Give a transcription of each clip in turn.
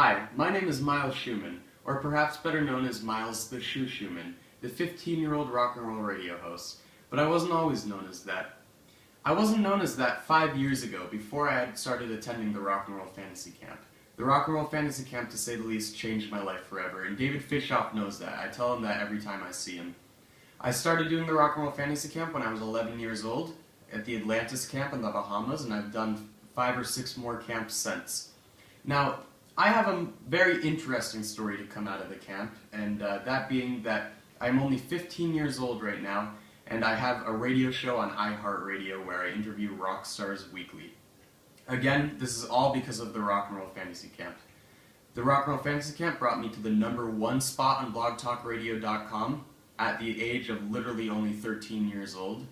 Hi, my name is Miles Schuman, or perhaps better known as Miles the Shoe Schuman, the 15-year-old rock and roll radio host. But I wasn't always known as that. I wasn't known as that 5 years ago, before I had started attending the Rock and Roll Fantasy Camp. The Rock and Roll Fantasy Camp, to say the least, changed my life forever, and David Fishoff knows that. I tell him that every time I see him. I started doing the Rock and Roll Fantasy Camp when I was 11 years old, at the Atlantis Camp in the Bahamas, and I've done 5 or 6 more camps since. Now, I have a very interesting story to come out of the camp, and that being that I'm only 15 years old right now, and I have a radio show on iHeartRadio where I interview rock stars weekly. Again, this is all because of the Rock and Roll Fantasy Camp. The Rock and Roll Fantasy Camp brought me to the #1 spot on blogtalkradio.com at the age of literally only 13 years old,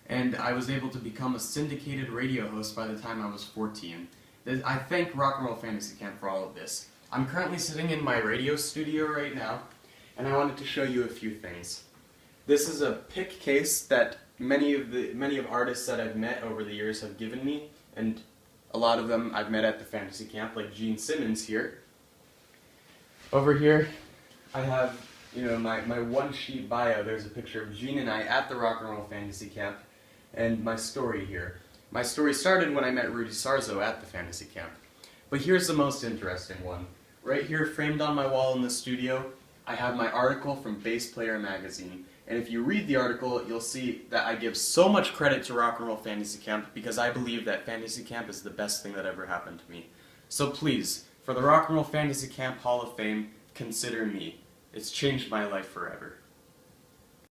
and I was able to become a syndicated radio host by the time I was 14. I thank Rock and Roll Fantasy Camp for all of this. I'm currently sitting in my radio studio right now, and I wanted to show you a few things. This is a pick case that many of artists that I've met over the years have given me, and a lot of them I've met at the Fantasy Camp, like Gene Simmons here. Over here, I have, my one-sheet bio. There's a picture of Gene and I at the Rock and Roll Fantasy Camp, and my story here. My story started when I met Rudy Sarzo at the Fantasy Camp. But here's the most interesting one. Right here, framed on my wall in the studio, I have my article from Bass Player magazine. And if you read the article, you'll see that I give so much credit to Rock and Roll Fantasy Camp because I believe that Fantasy Camp is the best thing that ever happened to me. So please, for the Rock and Roll Fantasy Camp Hall of Fame, consider me. It's changed my life forever.